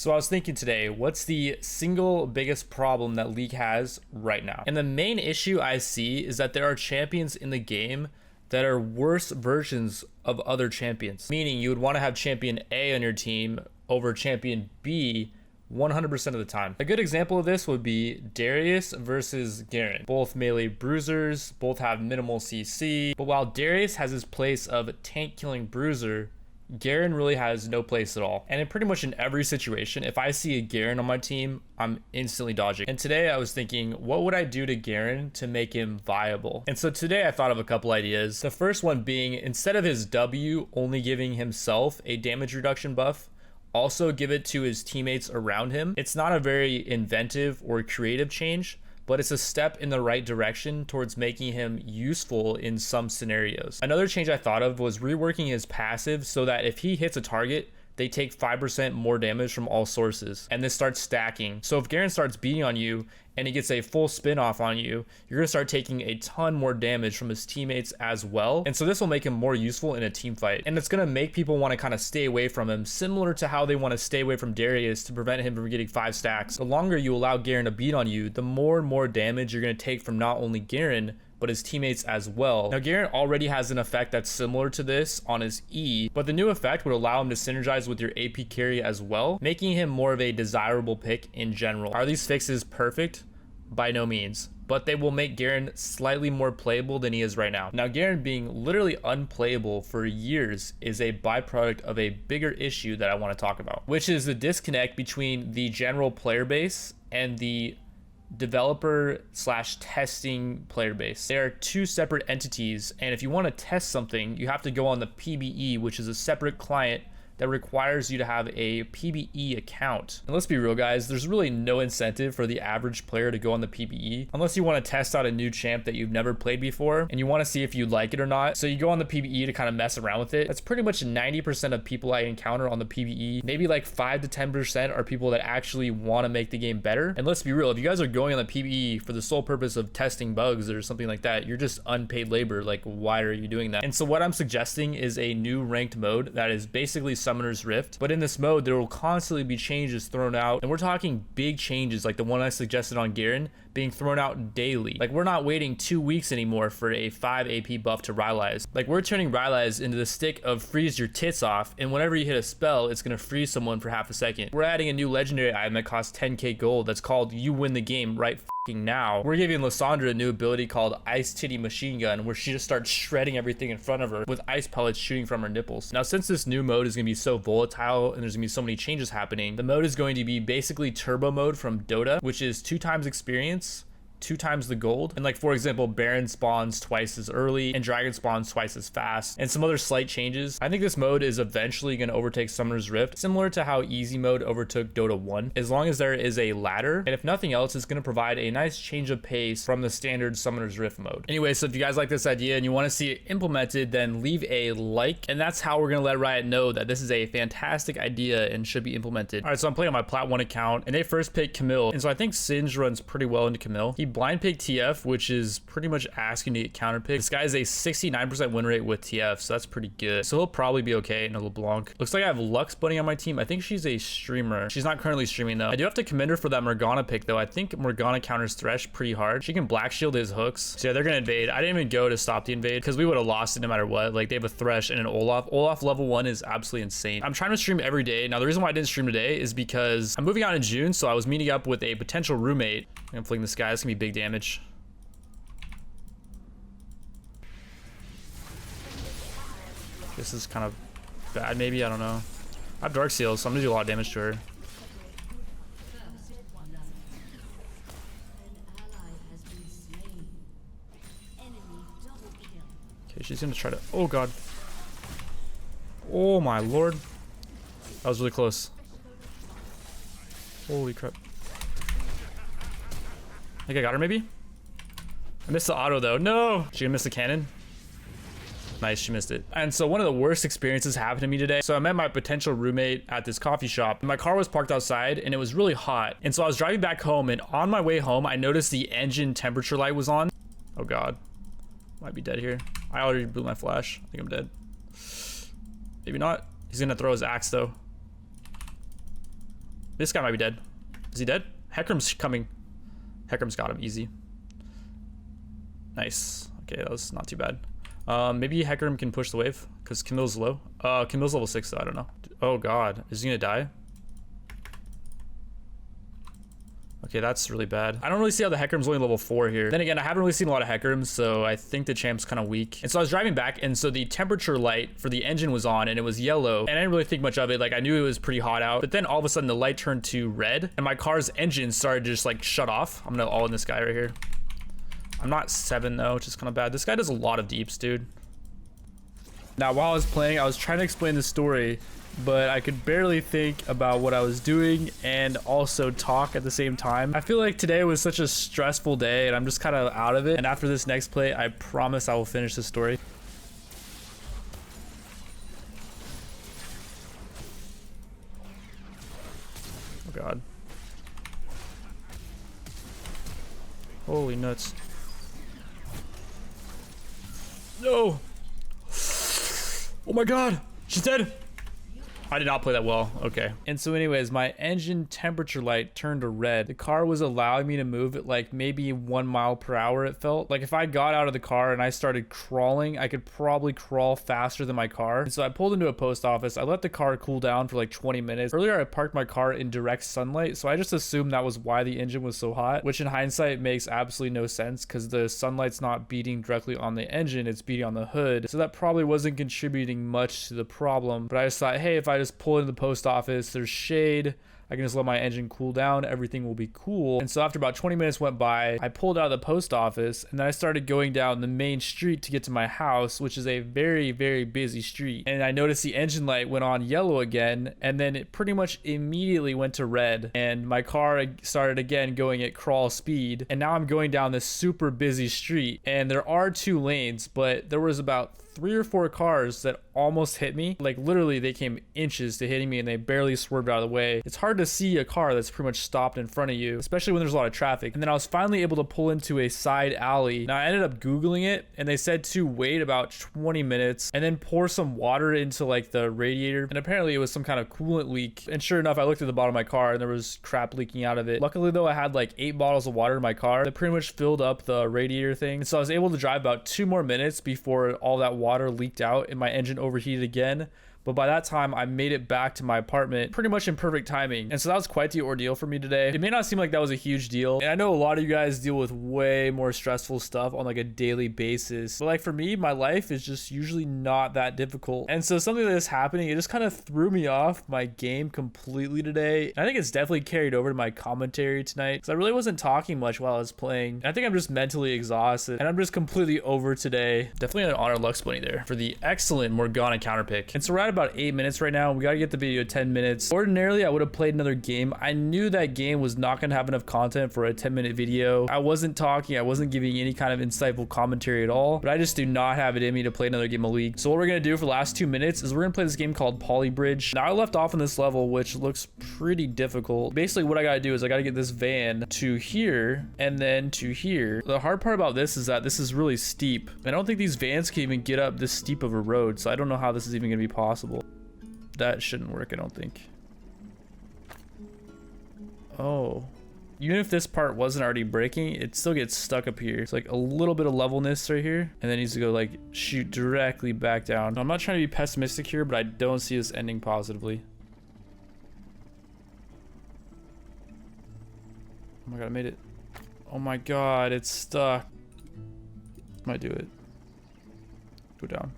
So I was thinking today, what's the single biggest problem that League has right now? And the main issue I see is that there are champions in the game that are worse versions of other champions. Meaning you would want to have champion A on your team over champion B 100% of the time. A good example of this would be Darius versus Garen. Both melee bruisers, both have minimal CC, but while Darius has his place of tank killing bruiser, Garen really has no place at all. And in pretty much in every situation, if I see a Garen on my team, I'm instantly dodging. And today I was thinking, what would I do to Garen to make him viable? And so today I thought of a couple ideas. The first one being, instead of his W only giving himself a damage reduction buff, also give it to his teammates around him. It's not a very inventive or creative change, but it's a step in the right direction towards making him useful in some scenarios. Another change I thought of was reworking his passive so that if he hits a target, they take 5% more damage from all sources, and this starts stacking. So if Garen starts beating on you and he gets a full spin off on you, you're gonna start taking a ton more damage from his teammates as well. And so this will make him more useful in a team fight. And it's gonna make people wanna kind of stay away from him, similar to how they wanna stay away from Darius to prevent him from getting 5 stacks. The longer you allow Garen to beat on you, the more and more damage you're gonna take from not only Garen, but his teammates as well. Now Garen already has an effect that's similar to this on his E, but the new effect would allow him to synergize with your AP carry as well, making him more of a desirable pick in general. Are these fixes perfect? By no means, but they will make Garen slightly more playable than he is right now. Now Garen being literally unplayable for years is a byproduct of a bigger issue that I want to talk about, which is the disconnect between the general player base and the developer / testing player base. They are two separate entities, and if you want to test something, you have to go on the PBE, which is a separate client that requires you to have a PBE account. And let's be real, guys, there's really no incentive for the average player to go on the PBE unless you want to test out a new champ that you've never played before and you want to see if you like it or not. So you go on the PBE to kind of mess around with it. That's pretty much 90% of people I encounter on the PBE. Maybe like 5 to 10% are people that actually want to make the game better. And let's be real, if you guys are going on the PBE for the sole purpose of testing bugs or something like that, you're just unpaid labor. Like, why are you doing that? And so what I'm suggesting is a new ranked mode that is basically Summoner's Rift, but in this mode there will constantly be changes thrown out, and we're talking big changes like the one I suggested on Garen being thrown out daily. Like, we're not waiting 2 weeks anymore for a 5 AP buff to Rylai's. Like, we're turning Rylai's into the stick of freeze your tits off, and whenever you hit a spell, it's gonna freeze someone for half a second. We're adding a new legendary item that costs 10k gold that's called You Win the Game Right Now. We're giving Lysandra a new ability called Ice Titty Machine Gun, where she just starts shredding everything in front of her with ice pellets shooting from her nipples. Now, since this new mode is going to be so volatile and there's going to be so many changes happening, the mode is going to be basically turbo mode from Dota, which is 2 times experience, 2 times the gold. And like, for example, Baron spawns twice as early and Dragon spawns twice as fast, and some other slight changes. I think this mode is eventually going to overtake Summoner's Rift, similar to how easy mode overtook Dota 1, as long as there is a ladder. And if nothing else, it's going to provide a nice change of pace from the standard Summoner's Rift mode. Anyway, so if you guys like this idea and you want to see it implemented, then leave a like, and that's how we're going to let Riot know that this is a fantastic idea and should be implemented. All right, so I'm playing on my Plat 1 account, and they first picked Camille, and so I think Singe runs pretty well into Camille. He blind pick TF, which is pretty much asking to get counter picked. This guy has a 69% win rate with TF, so that's pretty good. So he'll probably be okay in a LeBlanc. Looks like I have Lux Bunny on my team. I think she's a streamer. She's not currently streaming though. I do have to commend her for that Morgana pick though. I think Morgana counters Thresh pretty hard. She can black shield his hooks. So yeah, they're gonna invade. I didn't even go to stop the invade because we would have lost it no matter what. Like, they have a Thresh and an Olaf. Olaf level 1 is absolutely insane. I'm trying to stream every day. Now, the reason why I didn't stream today is because I'm moving out in June, so I was meeting up with a potential roommate. I'm gonna fling this guy. It's gonna be big damage. This is kind of bad, maybe. I don't know. I have Dark Seal, so I'm gonna do a lot of damage to her. Okay, she's gonna try to. Oh god. Oh my lord. That was really close. Holy crap. I think I got her, maybe? I missed the auto though. No! She gonna miss the cannon? Nice, she missed it. And so one of the worst experiences happened to me today. So I met my potential roommate at this coffee shop. My car was parked outside and it was really hot. And so I was driving back home, and on my way home, I noticed the engine temperature light was on. Oh god. Might be dead here. I already blew my flash. I think I'm dead. Maybe not. He's gonna throw his axe though. This guy might be dead. Is he dead? Heckram's coming. Heckram's got him easy. Nice. Okay, that was not too bad. Maybe Heckram can push the wave because Camille's low. Camille's level 6 though, I don't know. Oh god, is he gonna die? Okay, that's really bad. I don't really see how the Heckram's only level 4 here. Then again, I haven't really seen a lot of Heckrams, so I think the champ's kind of weak. And so I was driving back, and so the temperature light for the engine was on, and it was yellow. And I didn't really think much of it. Like, I knew it was pretty hot out. But then all of a sudden, the light turned to red, and my car's engine started to just, like, shut off. I'm gonna all in this guy right here. I'm not 7, though, which is kind of bad. This guy does a lot of deeps, dude. Now, while I was playing, I was trying to explain the story, but I could barely think about what I was doing and also talk at the same time. I feel like today was such a stressful day and I'm just kind of out of it. And after this next play, I promise I will finish the story. Oh God. Holy nuts. No. Oh my God, she's dead. I did not play that well. Okay. And so anyways, my engine temperature light turned to red. The car was allowing me to move at like maybe 1 mile per hour, it felt. Like if I got out of the car and I started crawling, I could probably crawl faster than my car. And so I pulled into a post office. I let the car cool down for like 20 minutes. Earlier, I parked my car in direct sunlight, so I just assumed that was why the engine was so hot, which in hindsight makes absolutely no sense because the sunlight's not beating directly on the engine, it's beating on the hood. So that probably wasn't contributing much to the problem. But I just thought, hey, if I just pull into the post office, there's shade, I can just let my engine cool down, everything will be cool. And so after about 20 minutes went by, I pulled out of the post office and then I started going down the main street to get to my house, which is a very, very busy street. And I noticed the engine light went on yellow again, and then it pretty much immediately went to red. And my car started again going at crawl speed. And now I'm going down this super busy street and there are 2 lanes, but there was about 3 or 4 cars that almost hit me. Like literally they came inches to hitting me and they barely swerved out of the way. It's hard to see a car that's pretty much stopped in front of you, especially when there's a lot of traffic. And then I was finally able to pull into a side alley. Now I ended up Googling it and they said to wait about 20 minutes and then pour some water into like the radiator. And apparently it was some kind of coolant leak. And sure enough, I looked at the bottom of my car and there was crap leaking out of it. Luckily though, I had like 8 bottles of water in my car that pretty much filled up the radiator thing. And so I was able to drive about 2 more minutes before all that water leaked out and my engine overheated again. But by that time, I made it back to my apartment pretty much in perfect timing. And so that was quite the ordeal for me today. It may not seem like that was a huge deal. And I know a lot of you guys deal with way more stressful stuff on like a daily basis. But like for me, my life is just usually not that difficult. And so something like this happening, it just kind of threw me off my game completely today. And I think it's definitely carried over to my commentary tonight because I really wasn't talking much while I was playing. And I think I'm just mentally exhausted and I'm just completely over today. Definitely an honor Lux Bunny there for the excellent Morgana counter pick. And so we're at about 8 minutes right now. We got to get the video 10 minutes. Ordinarily, I would have played another game. I knew that game was not going to have enough content for a 10-minute video. I wasn't talking. I wasn't giving any kind of insightful commentary at all, but I just do not have it in me to play another game of League. So what we're going to do for the last 2 minutes is we're going to play this game called Polybridge. Now I left off on this level, which looks pretty difficult. Basically, what I got to do is I got to get this van to here and then to here. The hard part about this is that this is really steep. I don't think these vans can even get up this steep of a road, so I don't know how this is even going to be possible. That shouldn't work, I don't think. Oh. Even if this part wasn't already breaking, it still gets stuck up here. It's like a little bit of levelness right here. And then needs to go like shoot directly back down. I'm not trying to be pessimistic here, but I don't see this ending positively. Oh my God, I made it. Oh my God, it's stuck. Might do it. Go down.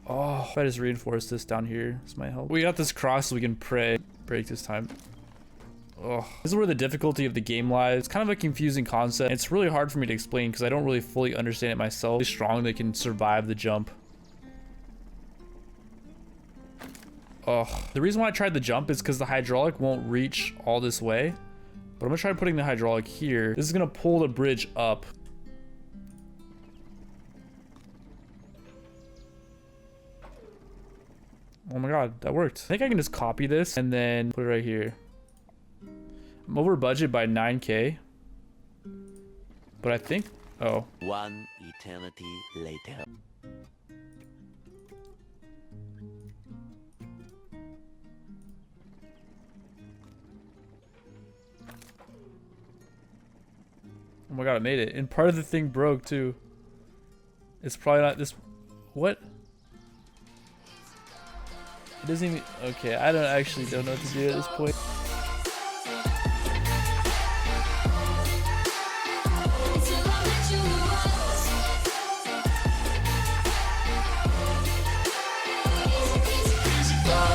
Oh, if I just reinforce this down here, this might help. We got this cross so we can pray. Break this time. Oh, this is where the difficulty of the game lies. It's kind of a confusing concept. It's really hard for me to explain because I don't really fully understand it myself. Really strong they can survive the jump. Oh, the reason why I tried the jump is because the hydraulic won't reach all this way. But I'm gonna try putting the hydraulic here. This is gonna pull the bridge up. Oh my God, that worked. I think I can just copy this and then put it right here. I'm over budget by 9K. But I think, oh. One eternity later. Oh my god, I made it. And part of the thing broke too. It's probably not this. What? It doesn't even. Okay, I don't know what to do at this point.